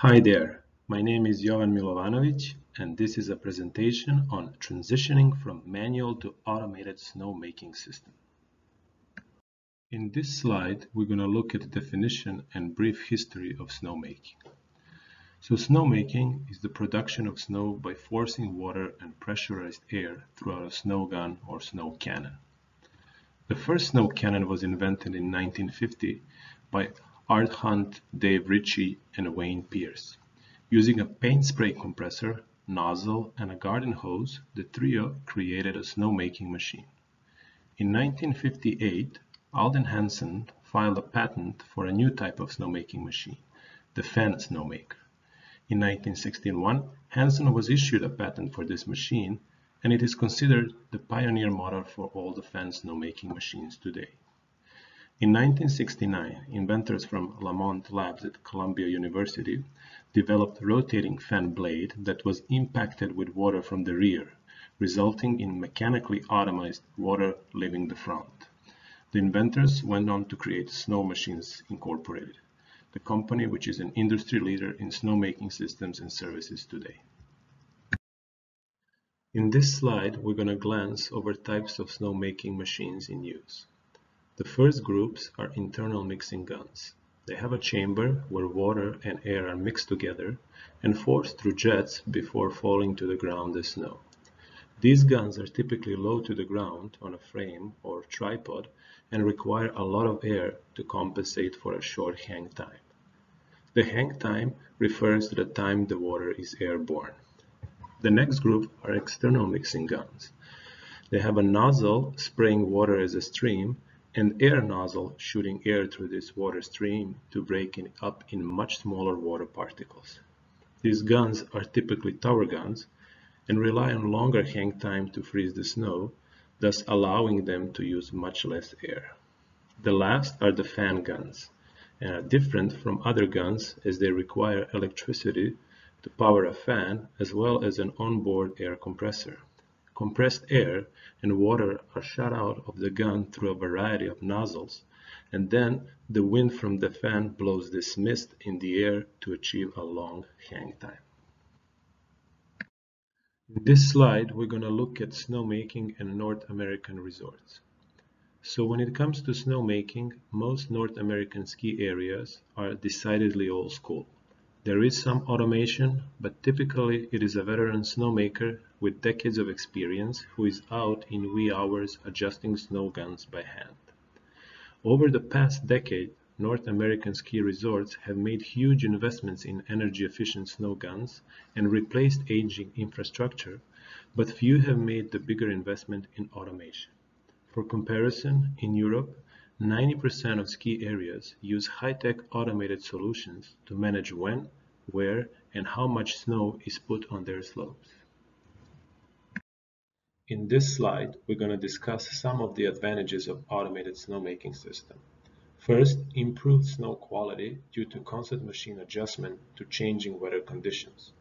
Hi there, my name is Jovan Milovanovic, and this is a presentation on transitioning from manual to automated snowmaking system. In this slide, we're going to look at the definition and brief history of snowmaking. So snowmaking is the production of snow by forcing water and pressurized air throughout a snow gun or snow cannon. The first snow cannon was invented in 1950 by Art Hunt, Dave Ritchie, and Wayne Pierce. Using a paint spray compressor, nozzle, and a garden hose, the trio created a snowmaking machine. In 1958, Alden Hansen filed a patent for a new type of snowmaking machine, the fan snowmaker. In 1961, Hansen was issued a patent for this machine, and it is considered the pioneer model for all the fan snowmaking machines today. In 1969, inventors from Lamont Labs at Columbia University developed a rotating fan blade that was impacted with water from the rear, resulting in mechanically automized water leaving the front. The inventors went on to create Snow Machines Incorporated, the company which is an industry leader in snowmaking systems and services today. In this slide, we're going to glance over types of snowmaking machines in use. The first groups are internal mixing guns. They have a chamber where water and air are mixed together and forced through jets before falling to the ground as snow. These guns are typically low to the ground on a frame or tripod and require a lot of air to compensate for a short hang time. The hang time refers to the time the water is airborne. The next group are external mixing guns. They have a nozzle spraying water as a stream and air nozzle shooting air through this water stream to break it up in much smaller water particles. These guns are typically tower guns and rely on longer hang time to freeze the snow, thus allowing them to use much less air. The last are the fan guns, and are different from other guns as they require electricity to power a fan as well as an onboard air compressor. Compressed air and water are shot out of the gun through a variety of nozzles, and then the wind from the fan blows this mist in the air to achieve a long hang time. In this slide, we're going to look at snowmaking in North American resorts. So when it comes to snowmaking, most North American ski areas are decidedly old school. There is some automation, but typically it is a veteran snowmaker with decades of experience who is out in wee hours adjusting snow guns by hand. Over the past decade, North American ski resorts have made huge investments in energy-efficient snow guns and replaced aging infrastructure, but few have made the bigger investment in automation. For comparison, in Europe, 90% of ski areas use high-tech automated solutions to manage when, where, and how much snow is put on their slopes. In this slide, we're going to discuss some of the advantages of automated snowmaking system. First, improved snow quality due to constant machine adjustment to changing weather conditions.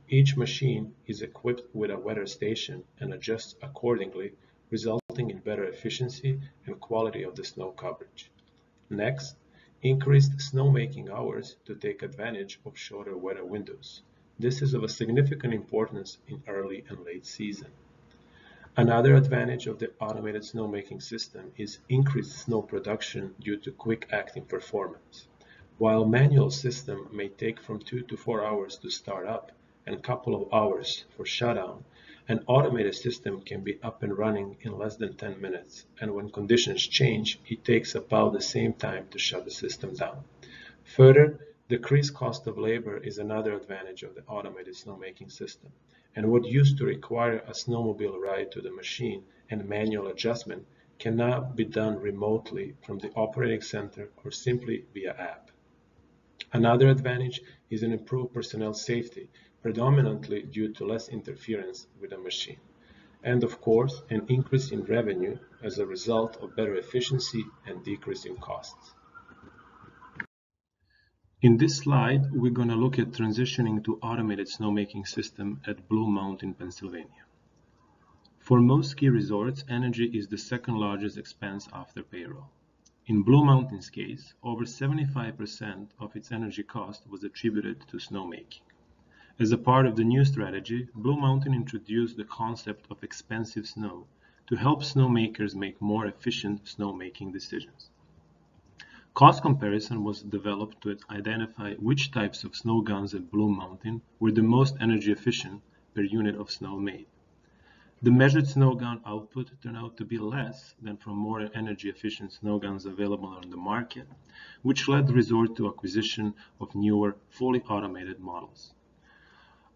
Each machine is equipped with a weather station and adjusts accordingly, resulting in better efficiency and quality of the snow coverage. Next, increased snowmaking hours to take advantage of shorter weather windows. This is of a significant importance in early and late season. Another advantage of the automated snowmaking system is increased snow production due to quick-acting performance. While manual system may take from 2 to 4 hours to start up and a couple of hours for shutdown, an automated system can be up and running in less than 10 minutes, and when conditions change, it takes about the same time to shut the system down. Further, decreased cost of labor is another advantage of the automated snowmaking system, and what used to require a snowmobile ride to the machine and manual adjustment can now be done remotely from the operating center or simply via app. Another advantage is an improved personnel safety, predominantly due to less interference with the machine, and of course an increase in revenue as a result of better efficiency and decrease in costs. In this slide, we're going to look at transitioning to automated snowmaking system at Blue Mountain, Pennsylvania. For most ski resorts, energy is the second largest expense after payroll. In Blue Mountain's case, over 75% of its energy cost was attributed to snowmaking. As a part of the new strategy, Blue Mountain introduced the concept of expensive snow to help snowmakers make more efficient snowmaking decisions. Cost comparison was developed to identify which types of snow guns at Blue Mountain were the most energy efficient per unit of snow made. The measured snow gun output turned out to be less than from more energy efficient snow guns available on the market, which led the resort to acquisition of newer, fully automated models.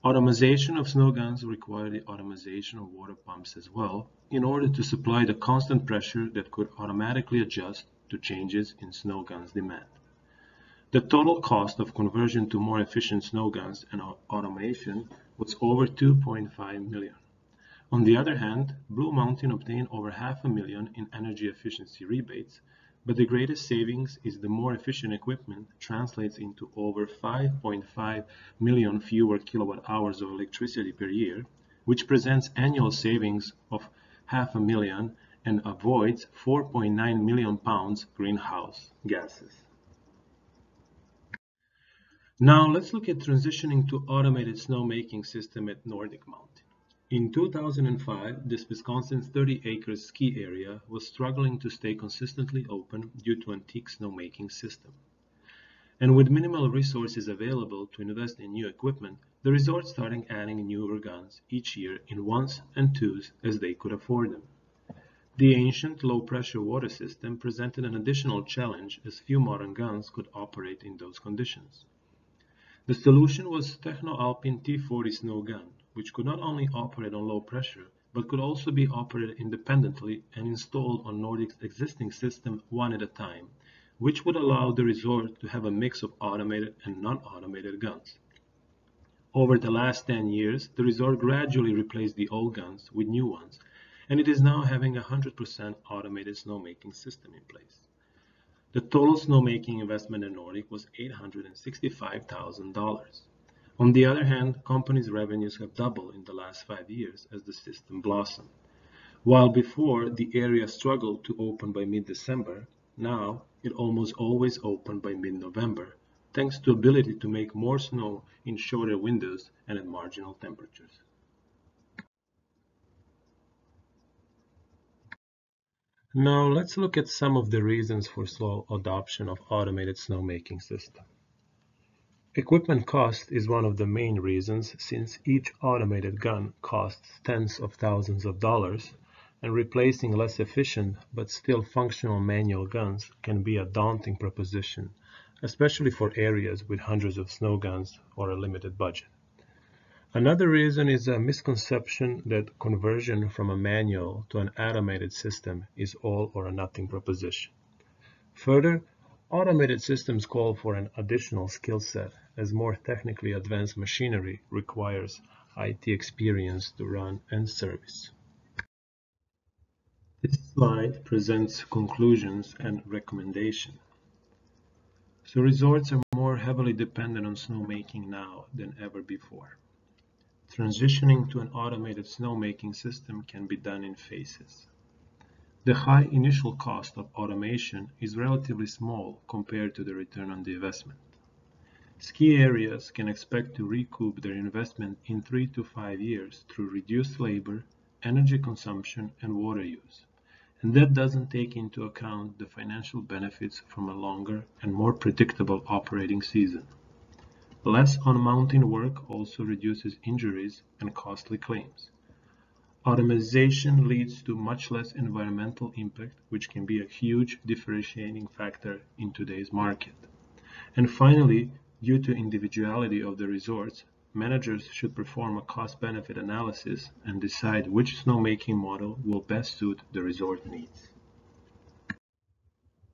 Automation of snow guns required the automation of water pumps as well, in order to supply the constant pressure that could automatically adjust to changes in snow guns' demand. The total cost of conversion to more efficient snow guns and automation was over $2.5 million. On the other hand, Blue Mountain obtained over $500,000 in energy efficiency rebates, but the greatest savings is the more efficient equipment translates into over 5.5 million fewer kilowatt hours of electricity per year, which presents annual savings of $500,000 and avoids 4.9 million pounds greenhouse gases. Now let's look at transitioning to automated snowmaking system at Nordic Mountain. In 2005, this Wisconsin's 30-acre ski area was struggling to stay consistently open due to antique snowmaking system. And with minimal resources available to invest in new equipment, the resort started adding newer guns each year in ones and twos as they could afford them. The ancient low-pressure water system presented an additional challenge as few modern guns could operate in those conditions. The solution was Techno-Alpine T40 snow gun, which could not only operate on low pressure, but could also be operated independently and installed on Nordic's existing system one at a time, which would allow the resort to have a mix of automated and non-automated guns. Over the last 10 years, the resort gradually replaced the old guns with new ones, and it is now having a 100% automated snowmaking system in place. The total snowmaking investment in Nordic was $865,000. On the other hand, company's revenues have doubled in the last 5 years as the system blossomed. While before the area struggled to open by mid-December, now it almost always opened by mid-November, thanks to ability to make more snow in shorter windows and at marginal temperatures. Now let's look at some of the reasons for slow adoption of automated snowmaking system. Equipment cost is one of the main reasons, since each automated gun costs tens of thousands of dollars, and replacing less efficient but still functional manual guns can be a daunting proposition, especially for areas with hundreds of snow guns or a limited budget. Another reason is a misconception that conversion from a manual to an automated system is all or nothing proposition. Further, automated systems call for an additional skill set, as more technically advanced machinery requires IT experience to run and service. This slide presents conclusions and recommendations. So resorts are more heavily dependent on snowmaking now than ever before. Transitioning to an automated snowmaking system can be done in phases. The high initial cost of automation is relatively small compared to the return on the investment. Ski areas can expect to recoup their investment in 3 to 5 years through reduced labor, energy consumption, and water use. And that doesn't take into account the financial benefits from a longer and more predictable operating season. Less on-mountain work also reduces injuries and costly claims. Automation leads to much less environmental impact, which can be a huge differentiating factor in today's market. And finally, due to individuality of the resorts, managers should perform a cost-benefit analysis and decide which snowmaking model will best suit the resort needs.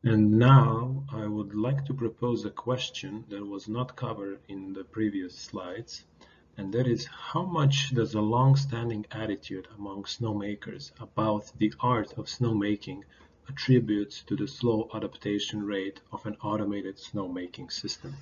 And now I would like to propose a question that was not covered in the previous slides, and that is, how much does a long-standing attitude among snowmakers about the art of snowmaking attributes to the slow adaptation rate of an automated snowmaking system?